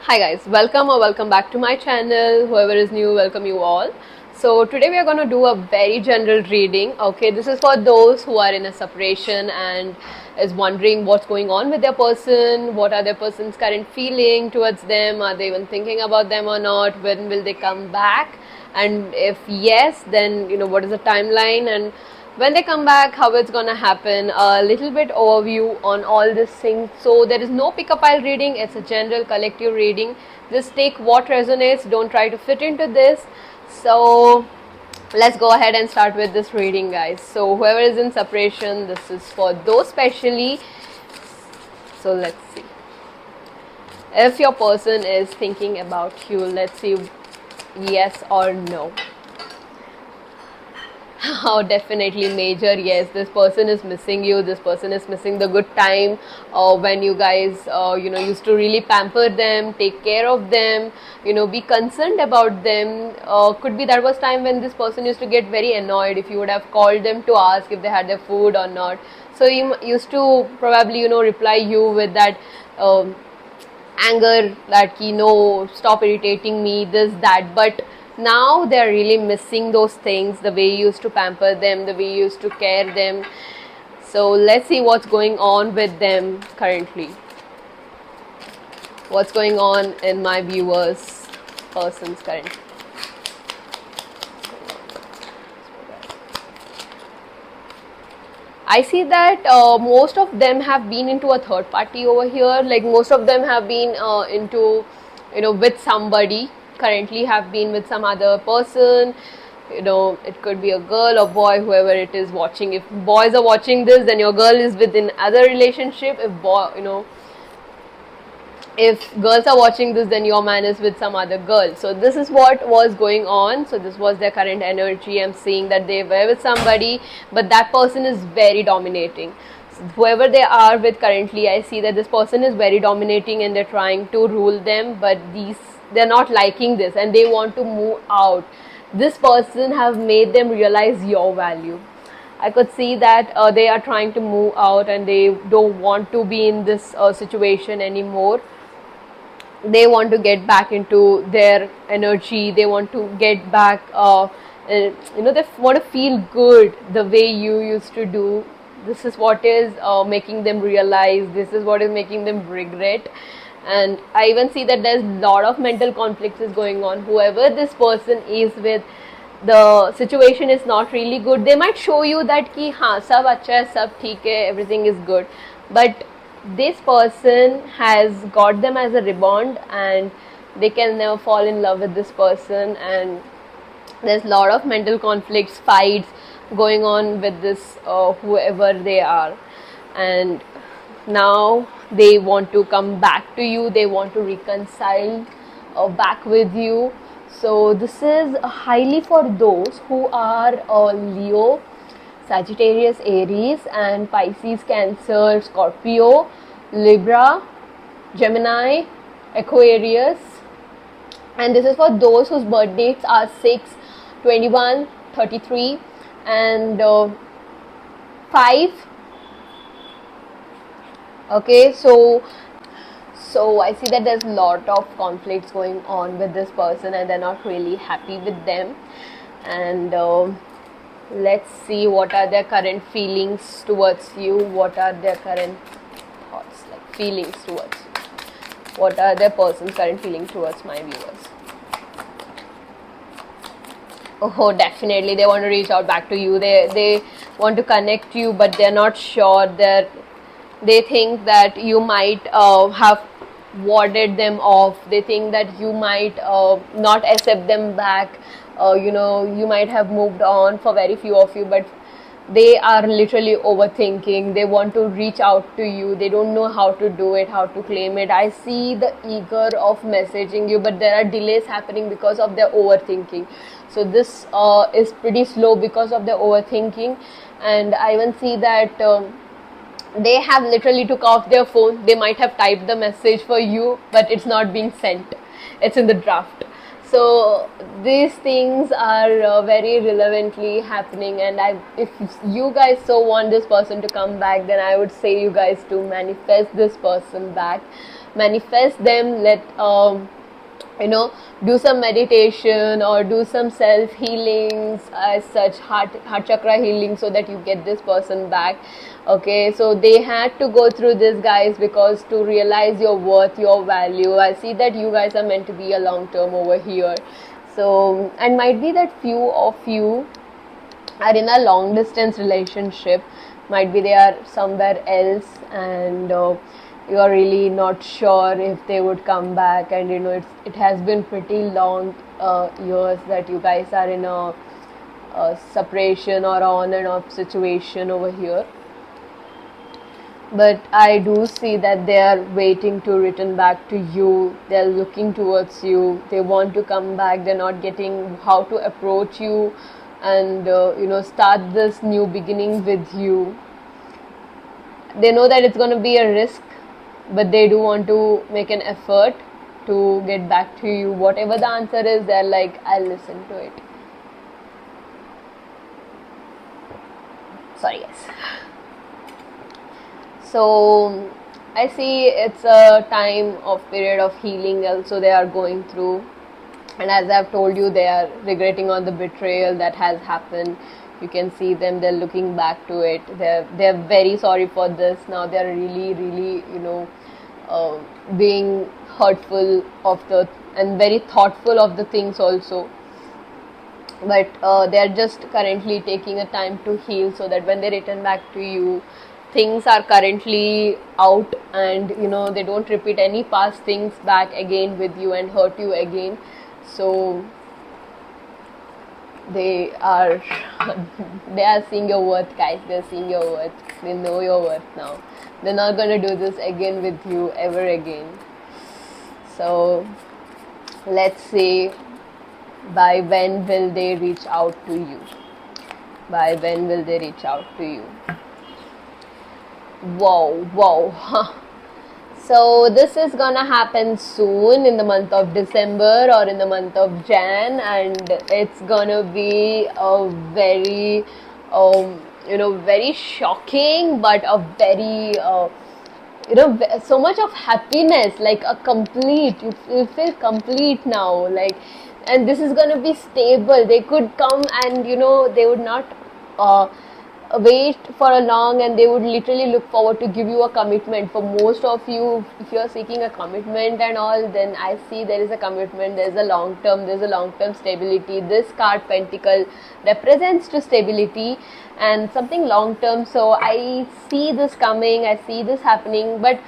Hi guys, welcome or welcome back to my channel. Whoever is new, welcome you all. So today we are going to do a very general reading. Okay, this is for those who are in a separation and is wondering what's going on with their person, what are their person's current feeling towards them, are they even thinking about them or not, when will they come back, and if yes, then what is the timeline, and when they come back, how it's gonna happen, a little bit overview on all these things. So there is no pick a pile reading, it's a general collective reading. Just take what resonates, don't try to fit into this. So let's go ahead and start with this reading, guys. So whoever is in separation, this is for those specially. So let's see if your person is thinking about you. Let's see, yes or no. Oh, definitely major yes. This person is missing you. This person is missing the good time when you guys used to really pamper them, take care of them, be concerned about them. Could be that was time when this person used to get very annoyed if you would have called them to ask if they had their food or not. So you used to probably reply you with that anger, that stop irritating me, this that. But now they're really missing those things, the way you used to pamper them, the way you used to care them. So let's see what's going on with them currently, what's going on in my viewers person's currently. I see that most of them have been into a third party over here. Like most of them have been into, with somebody, currently have been with some other person. It could be a girl or boy, whoever it is watching. If boys are watching this, then your girl is within other relationship. If girls are watching this, then your man is with some other girl. So this is what was going on. So this was their current energy. I'm seeing that they were with somebody, but that person is very dominating. So whoever they are with currently, I see that this person is very dominating and they're trying to rule them, but they're not liking this and they want to move out. This person have made them realize your value. I could see that they are trying to move out and they don't want to be in this situation anymore. They want to get back into their energy. They want to get back they want to feel good the way you used to do. This is what is making them realize, this is what is making them regret. And I even see that there's a lot of mental conflicts is going on. Whoever this person is with, the situation is not really good. They might show you that ki haan sab acha hai, sab theek hai, everything is good, but this person has got them as a rebound and they can never fall in love with this person. And there's a lot of mental conflicts, fights going on with this whoever they are. And now they want to come back to you, they want to reconcile back with you. So this is highly for those who are Leo, Sagittarius, Aries, and Pisces, Cancer, Scorpio, Libra, Gemini, Aquarius. And this is for those whose birth dates are 6, 21, 33 and 5. Okay, so I see that there's a lot of conflicts going on with this person and they're not really happy with them. And let's see what are their current feelings towards you, what are their current thoughts, like feelings towards you, what are their person's current feelings towards my viewers. Oh, definitely they want to reach out back to you. They want to connect you, but they're not sure. They think that you might have warded them off. They think that you might not accept them back. You might have moved on for very few of you, but they are literally overthinking. They want to reach out to you. They don't know how to do it, how to claim it. I see the eager of messaging you, but there are delays happening because of their overthinking. So this is pretty slow because of their overthinking. And I even see that they have literally took off their phone. They might have typed the message for you, but it's not being sent. It's in the draft. So these things are very relevantly happening, and if you guys so want this person to come back, then I would say you guys to manifest this person back. manifest them. Let you know, do some meditation or do some self healings, as such heart chakra healing, so that you get this person back. Okay, so they had to go through this, guys, because to realize your worth, your value. I see that you guys are meant to be a long term over here. So, and might be that few of you are in a long distance relationship, might be they are somewhere else, and you are really not sure if they would come back, and you know it has been pretty long years that you guys are in a separation or on and off situation over here. But I do see that they are waiting to return back to you. They're looking towards you. They want to come back. They're not getting how to approach you and you know, start this new beginning with you. They know that it's going to be a risk, but they do want to make an effort to get back to you. Whatever the answer is, they're like, I'll listen to it. Sorry, guys. So I see it's a time of period of healing also they are going through, and as I've told you, they are regretting on the betrayal that has happened. You can see them, they're looking back to it. They're very sorry for this. Now they're really, you know, being hurtful of the, and very thoughtful of the things also. But they're just currently taking a time to heal, so that when they return back to you, things are currently out, and you know, they don't repeat any past things back again with you and hurt you again. So they are seeing your worth, guys. They're seeing your worth. They know your worth now. They're not gonna do this again with you ever again. So let's see, by when will they reach out to you? By when will they reach out to you? Wow. So this is gonna happen soon, in the month of December or in the month of Jan, and it's gonna be a very you know, very shocking, but a very you know, so much of happiness, like a complete, you feel complete now, like, and this is gonna be stable. They could come and, you know, they would not wait for a long, and they would literally look forward to give you a commitment. For most of you, if you're seeking a commitment and all, then I see there is a commitment, there's a long term stability. This card Pentacle represents to stability and something long term. So I see this coming, I see this happening. But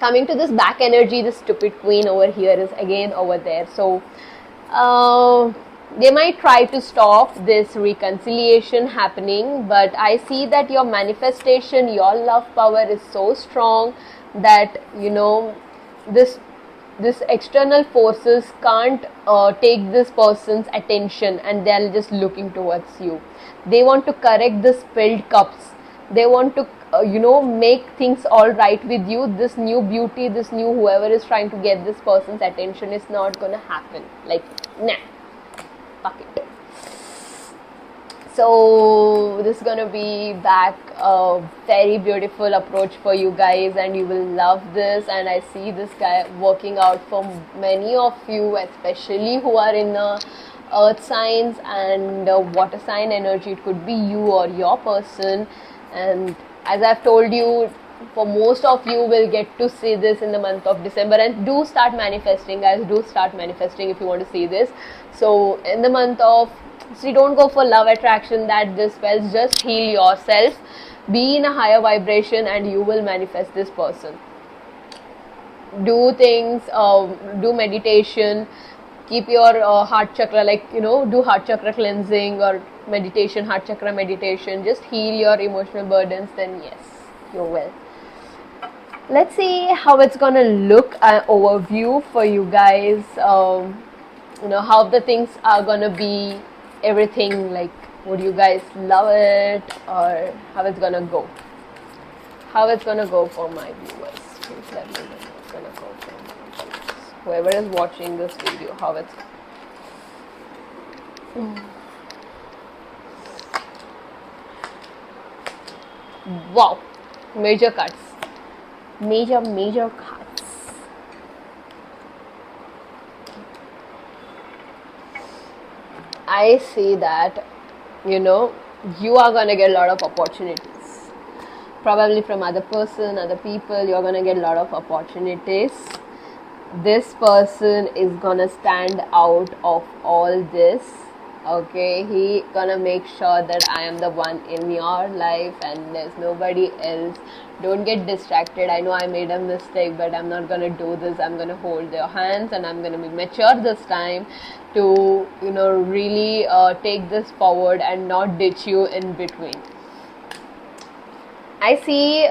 coming to this back energy, this stupid queen over here is again over there. So they might try to stop this reconciliation happening, but I see that your manifestation, your love power is so strong that, you know, this external forces can't take this person's attention, and they're just looking towards you. They want to correct the spilled cups. They want to you know, make things all right with you. This new beauty, this new whoever is trying to get this person's attention is not gonna happen. Like, nah, fuck it. So this is gonna be back a very beautiful approach for you guys, and you will love this. And I see this guy working out for many of you, especially who are in earth signs and water sign energy. It could be you or your person. And as I've told you, for most of you will get to see this in the month of December. And do start manifesting, guys. Do start manifesting if you want to see this. So in the month of, see, don't go for love attraction, that dispels. Just heal yourself, be in a higher vibration, and you will manifest this person. Do things, do meditation, keep your heart chakra, like, you know, do heart chakra cleansing or meditation, heart chakra meditation. Just heal your emotional burdens, then yes, you will. Let's see how it's gonna look, an overview for you guys. You know, how the things are gonna be, everything, like, would you guys love it, or how it's gonna go? How it's gonna go for my viewers? Please let me know how it's gonna go for my viewers. Whoever is watching this video, how it's wow, major cuts, major cuts. I see that, you know, you are gonna get a lot of opportunities. Probably from other person, other people, you're gonna get a lot of opportunities. This person is gonna stand out of all this. Okay, he gonna make sure that I am the one in your life and there's nobody else. Don't get distracted. I know I made a mistake, but I'm not gonna do this. I'm gonna hold your hands and I'm gonna be mature this time to, you know, really take this forward and not ditch you in between. I see,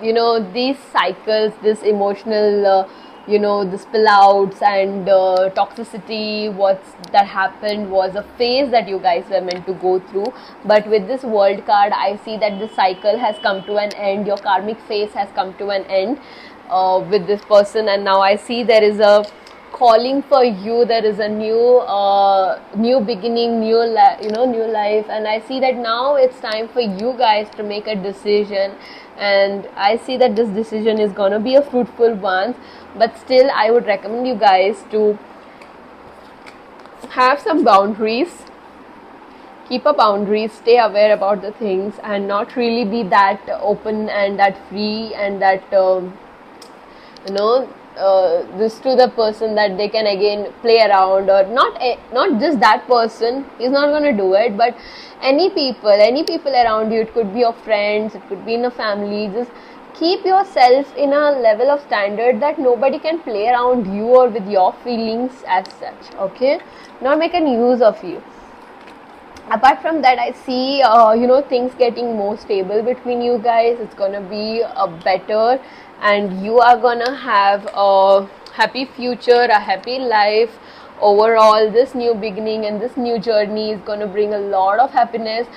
you know, these cycles, this emotional, you know, the spillouts and toxicity, what's that happened was a phase that you guys were meant to go through. But with this world card, I see that the cycle has come to an end. Your karmic phase has come to an end with this person, and now I see there is a calling for you. There is a new beginning, new new life, and I see that now it's time for you guys to make a decision, and I see that this decision is gonna be a fruitful one. But still, I would recommend you guys to have some boundaries, keep a boundary, stay aware about the things, and not really be that open and that free and that you know this to the person that they can again play around, or not just that person is not going to do it, but any people around you. It could be your friends, it could be in a family. Just keep yourself in a level of standard that nobody can play around you or with your feelings as such. Okay, not make an use of you. Apart from that, I see things getting more stable between you guys. It's gonna be a better, and you are gonna have a happy future, a happy life. Overall, this new beginning and this new journey is gonna bring a lot of happiness.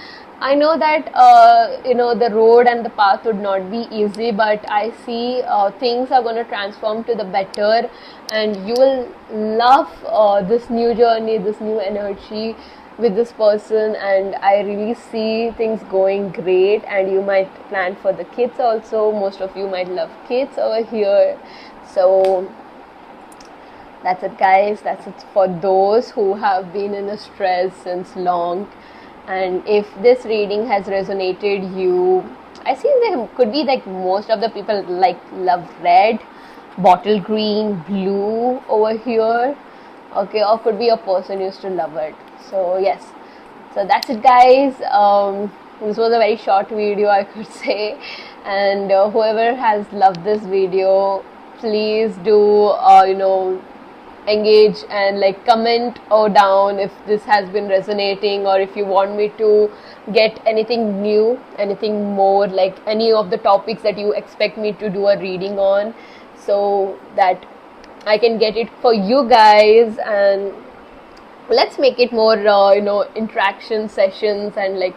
I know that the road and the path would not be easy, but I see things are going to transform to the better, and you will love this new journey, this new energy with this person. And I really see things going great, and you might plan for the kids also. Most of you might love kids over here. So that's it, guys. That's it for those who have been in a stress since long. And if this reading has resonated you, I see there could be like most of the people like love red, bottle green, blue over here. Okay, or could be a person used to love it. So yes, so that's it, guys. This was a very short video, I could say. And whoever has loved this video, please do engage and like comment or down if this has been resonating, or if you want me to get anything new, anything more, like any of the topics that you expect me to do a reading on, so that I can get it for you guys. And let's make it more interaction sessions and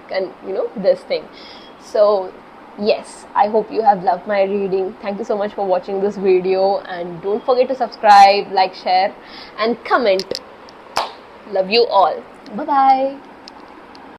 this thing. So yes, I hope you have loved my reading. Thank you so much for watching this video, and don't forget to subscribe, like, share and comment. Love you all. Bye bye.